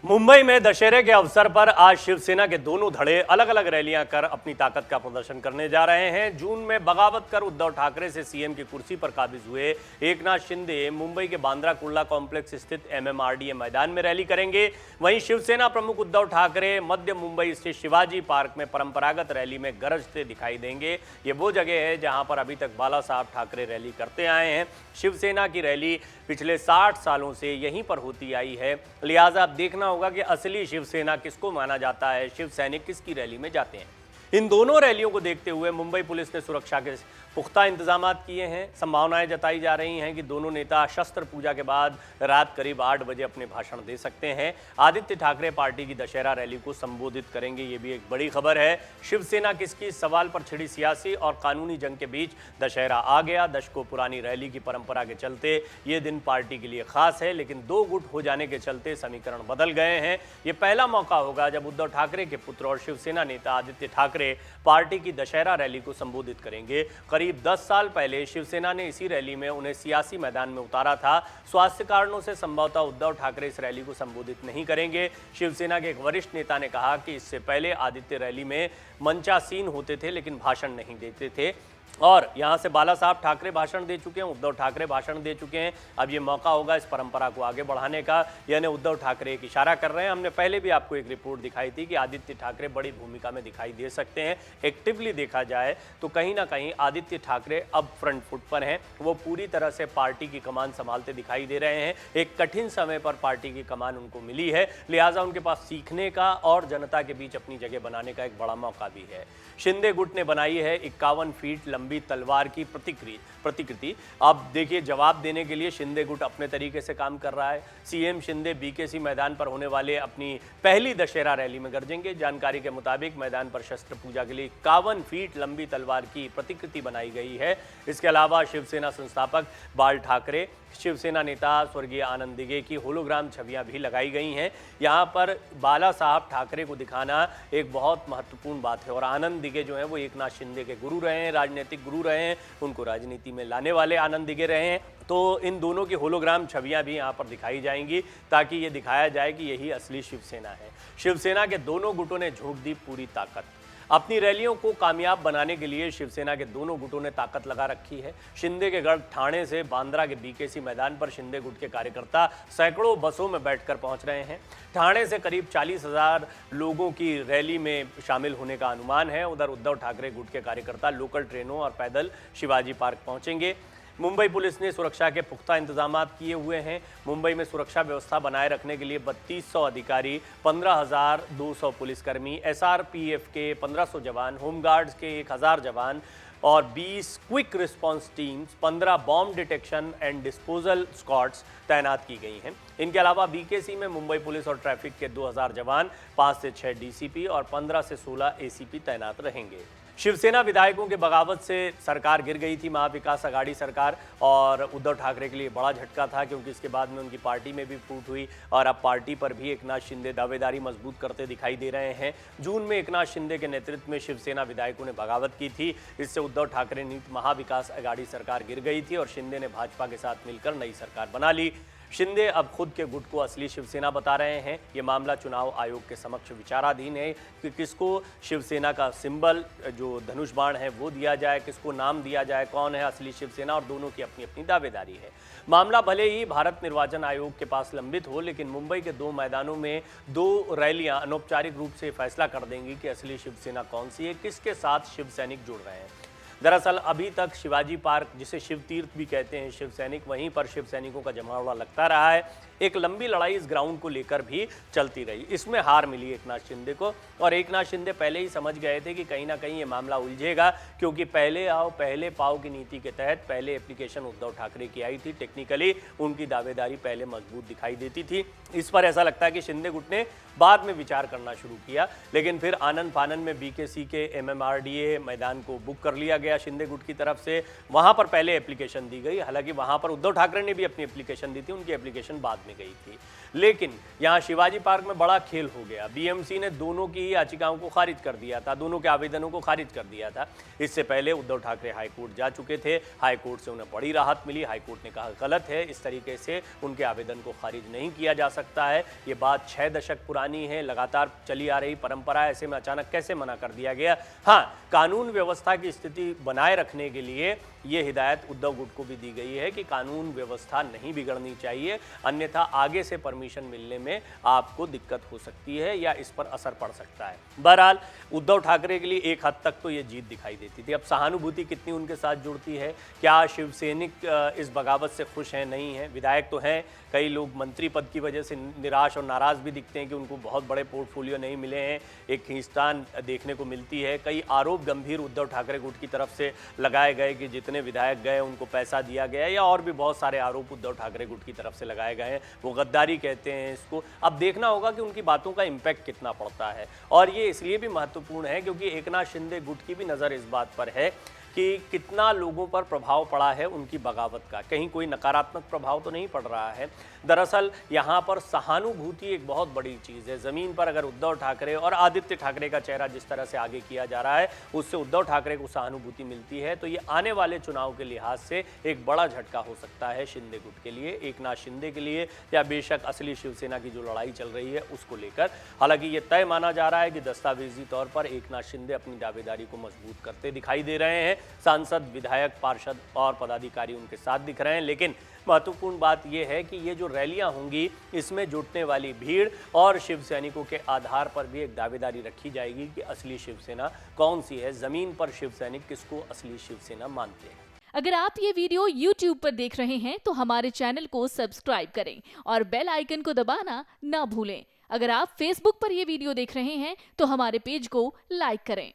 मुंबई में दशहरे के अवसर पर आज शिवसेना के दोनों धड़े अलग अलग रैलियां कर अपनी ताकत का प्रदर्शन करने जा रहे हैं। जून में बगावत कर उद्धव ठाकरे से सीएम की कुर्सी पर काबिज हुए एकनाथ शिंदे मुंबई के बांद्रा कुर्ला कॉम्प्लेक्स स्थित एमएमआरडीए मैदान में रैली करेंगे। वहीं शिवसेना प्रमुख उद्धव ठाकरे मध्य मुंबई स्थित शिवाजी पार्क में परंपरागत रैली में गरजते दिखाई देंगे। ये वो जगह है जहां पर अभी तक बाला साहब ठाकरे रैली करते आए हैं। शिवसेना की रैली पिछले 60 सालों से यहीं पर होती आई है, लिहाजा अब देखना होगा कि असली शिवसेना किसको माना जाता है, शिव सैनिक किसकी रैली में जाते हैं। इन दोनों रैलियों को देखते हुए मुंबई पुलिस ने सुरक्षा के पुख्ता इंतजाम किए हैं। संभावनाएं जताई जा रही हैं कि दोनों नेता शस्त्र पूजा के बाद रात करीब 8 बजे अपने भाषण दे सकते हैं। आदित्य ठाकरे पार्टी की दशहरा रैली को संबोधित करेंगे, ये भी एक बड़ी खबर है। शिवसेना किसकी सवाल पर छिड़ी सियासी और कानूनी जंग के बीच दशहरा आ गया। दशकों पुरानी रैली की परंपरा के चलते ये दिन पार्टी के लिए खास है, लेकिन दो गुट हो जाने के चलते समीकरण बदल गए हैं। ये पहला मौका होगा जब उद्धव ठाकरे के पुत्र और शिवसेना नेता आदित्य ठाकरे पार्टी की दशहरा रैली को संबोधित करेंगे। करीब 10 साल पहले शिवसेना ने इसी रैली में उन्हें सियासी मैदान में उतारा था। स्वास्थ्य कारणों से संभवतः उद्धव ठाकरे इस रैली को संबोधित नहीं करेंगे। शिवसेना के एक वरिष्ठ नेता ने कहा कि इससे पहले आदित्य रैली में मंचासीन होते थे लेकिन भाषण नहीं देते थे, और यहां से बाला साहब ठाकरे भाषण दे चुके हैं, उद्धव ठाकरे भाषण दे चुके हैं। अब ये मौका होगा इस परंपरा को आगे बढ़ाने का, यानी उद्धव ठाकरे एक इशारा कर रहे हैं। हमने पहले भी आपको एक रिपोर्ट दिखाई थी कि आदित्य ठाकरे बड़ी भूमिका में दिखाई दे सकते हैं। एक्टिवली देखा जाए तो कहीं ना कहीं आदित्य ठाकरे अब फ्रंट फुट पर हैं। वो पूरी तरह से पार्टी की कमान संभालते दिखाई दे रहे हैं। एक कठिन समय पर पार्टी की कमान उनको मिली है, लिहाजा उनके पास सीखने का और जनता के बीच अपनी जगह बनाने का एक बड़ा मौका भी है। शिंदे गुट ने बनाई है 51 फीट लंबी तलवार की प्रतिकृति। अब देखिए, जवाब देने के लिए शिंदे गुट अपने तरीके से काम कर रहा है। सीएम शिंदे बीकेसी मैदान पर होने वाले अपनी पहली दशहरा रैली में गरजेंगे। जानकारी के मुताबिक मैदान पर शस्त्र पूजा के लिए 51 फीट लंबी तलवार की प्रतिकृति बनाई गई है। इसके अलावा शिवसेना संस्थापक बाल ठाकरे, शिवसेना नेता स्वर्गीय आनंद दिघे की होलोग्राम छवियां भी लगाई गई हैं। यहां पर बाला साहब ठाकरे को दिखाना एक बहुत महत्वपूर्ण बात है, और आनंद दिघे जो है वो एकनाथ शिंदे के गुरु रहे हैं, राजनीतिक गुरु रहे हैं, उनको राजनीति में लाने वाले आनंद दिघे रहे हैं। तो इन दोनों की होलोग्राम छवियां भी यहां पर दिखाई जाएंगी ताकि ये दिखाया जाए कि यही असली शिवसेना है। शिवसेना के दोनों गुटों ने झोंक दी पूरी ताकत। अपनी रैलियों को कामयाब बनाने के लिए शिवसेना के दोनों गुटों ने ताकत लगा रखी है। शिंदे के गढ़ ठाणे से बांद्रा के बीकेसी मैदान पर शिंदे गुट के कार्यकर्ता सैकड़ों बसों में बैठकर पहुंच रहे हैं। ठाणे से करीब 40,000 लोगों की रैली में शामिल होने का अनुमान है। उधर उद्धव ठाकरे गुट के कार्यकर्ता लोकल ट्रेनों और पैदल शिवाजी पार्क पहुंचेंगे। मुंबई पुलिस ने सुरक्षा के पुख्ता इंतजाम किए हुए हैं। मुंबई में सुरक्षा व्यवस्था बनाए रखने के लिए 3200 अधिकारी, 15,200 पुलिसकर्मी, एसआरपीएफ के 1500 जवान, होमगार्ड्स के 1000 जवान और 20 quick response teams, 15 bomb detection and disposal squads तैनात की गई हैं। इनके अलावा बीकेसी में मुंबई पुलिस और ट्रैफिक के 2000 जवान, 5 से 6 डीसीपी और 15 से 16 एसीपी तैनात रहेंगे। शिवसेना विधायकों के बगावत से सरकार गिर गई थी, महाविकास आघाड़ी सरकार, और उद्धव ठाकरे के लिए बड़ा झटका था क्योंकि इसके बाद में उनकी पार्टी में भी फूट हुई और अब पार्टी पर भी एकनाथ शिंदे दावेदारी मजबूत करते दिखाई दे रहे हैं। जून में एकनाथ शिंदे के नेतृत्व में शिवसेना विधायकों ने बगावत की थी। इससे उद्धव ठाकरे नीति महाविकास आघाड़ी सरकार गिर गई थी और शिंदे ने भाजपा के साथ मिलकर नई सरकार बना ली। शिंदे अब खुद के गुट को असली शिवसेना बता रहे हैं। ये मामला चुनाव आयोग के समक्ष विचाराधीन है कि किसको शिवसेना का सिंबल जो धनुष बाण है वो दिया जाए, किसको नाम दिया जाए, कौन है असली शिवसेना, और दोनों की अपनी अपनी दावेदारी है। मामला भले ही भारत निर्वाचन आयोग के पास लंबित हो, लेकिन मुंबई के 2 मैदानों में 2 रैलियां अनौपचारिक रूप से फैसला कर देंगी कि असली शिवसेना कौन सी है, किसके साथ शिव सैनिक जुड़ रहे हैं। दरअसल अभी तक शिवाजी पार्क, जिसे शिव तीर्थ भी कहते हैं शिव सैनिक, वहीं पर शिव सैनिकों का जमावड़ा लगता रहा है। एक लंबी लड़ाई इस ग्राउंड को लेकर भी चलती रही। इसमें हार मिली एकनाथ शिंदे को, और एकनाथ शिंदे पहले ही समझ गए थे कि कहीं ना कहीं ये मामला उलझेगा, क्योंकि पहले आओ पहले पाओ की नीति के तहत पहले एप्लीकेशन उद्धव ठाकरे की आई थी। टेक्निकली उनकी दावेदारी पहले मजबूत दिखाई देती थी। इस पर ऐसा लगता है कि शिंदे गुट ने बाद में विचार करना शुरू किया, लेकिन फिर आनंद फानन में बीकेसी के एमएमआरडीए मैदान को बुक कर लिया गया शिंदे गुट की तरफ से। वहां पर पहले एप्लीकेशन दी गई, हालांकि वहां पर उद्धव ठाकरे ने भी अपनी एप्लीकेशन दी थी, उनकी एप्लीकेशन बाद में गई थी। लेकिन यहाँ शिवाजी पार्क में बड़ा खेल हो गया। बीएमसी ने दोनों की याचिकाओं को खारिज कर दिया था, दोनों के आवेदनों को खारिज कर दिया था। इससे पहले उद्धव ठाकरे हाईकोर्ट जा चुके थे, हाईकोर्ट से उन्हें बड़ी राहत मिली। हाईकोर्ट ने कहा गलत है, इस तरीके से उनके आवेदन को खारिज नहीं किया जा सकता है। ये बात 6 दशक पुरानी है, लगातार चली आ रही परंपरा है, ऐसे में अचानक कैसे मना कर दिया गया। हाँ, कानून व्यवस्था की स्थिति बनाए रखने के लिए ये हिदायत उद्धव गुट को भी दी गई है कि कानून व्यवस्था नहीं बिगड़नी चाहिए, अन्यथा आगे से परमिशन मिलने में आपको दिक्कत हो सकती है या इस पर असर पड़ सकता है। बहरहाल उद्धव ठाकरे के लिए एक हद तक तो ये जीत दिखाई देती थी। अब सहानुभूति कितनी उनके साथ जुड़ती है, क्या शिवसैनिक इस बगावत से खुश हैं, नहीं है? विधायक तो हैं, कई लोग मंत्री पद की वजह से निराश और नाराज भी दिखते हैं कि उनको बहुत बड़े पोर्टफोलियो नहीं मिले हैं, एक खींचतान देखने को मिलती है। कई आरोप गंभीर उद्धव ठाकरे गुट की तरफ से लगाए गए कि जितने विधायक गए उनको पैसा दिया गया, या और भी बहुत सारे आरोप उद्धव ठाकरे गुट की तरफ से लगाए गए हैं। वो गद्दारी कहते हैं इसको। अब देखना होगा कि उनकी बातों का इम्पैक्ट कितना पड़ता है, और ये इसलिए भी महत्वपूर्ण है क्योंकि एकनाथ शिंदे गुट की भी नज़र इस बात पर है कि कितना लोगों पर प्रभाव पड़ा है उनकी बगावत का। कहीं कोई नकारात्मक प्रभाव तो नहीं पड़ रहा है। दरअसल यहाँ पर सहानुभूति एक बहुत बड़ी चीज़ है। ज़मीन पर अगर उद्धव ठाकरे और आदित्य ठाकरे का चेहरा जिस तरह से आगे किया जा रहा है, उससे उद्धव ठाकरे को सहानुभूति मिलती है, तो ये आने वाले चुनाव के लिहाज से एक बड़ा झटका हो सकता है शिंदे गुट के लिए, एकनाथ शिंदे के लिए, या बेशक असली शिवसेना की जो लड़ाई चल रही है उसको लेकर। हालांकि ये तय माना जा रहा है कि दस्तावेजी तौर पर एकनाथ शिंदे अपनी दावेदारी को मजबूत करते दिखाई दे रहे हैं। सांसद, विधायक, पार्षद और पदाधिकारी उनके साथ दिख रहे हैं। लेकिन महत्वपूर्ण बात यह है कि ये जो रैलियां होंगी, इसमें जुटने वाली भीड़ और शिव सैनिकों के आधार पर भी एक दावेदारी रखी जाएगी कि असली शिवसेना कौन सी है, जमीन पर शिव सैनिक किसको असली शिवसेना मानते हैं। अगर आप ये वीडियो YouTube पर देख रहे हैं तो हमारे चैनल को सब्सक्राइब करें और बेल आइकन को दबाना ना भूलें। अगर आप Facebook पर ये वीडियो देख रहे हैं तो हमारे पेज को लाइक करें।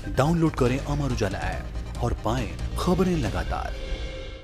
डाउनलोड करें अमर उजाला ऐप और पाएं खबरें लगातार।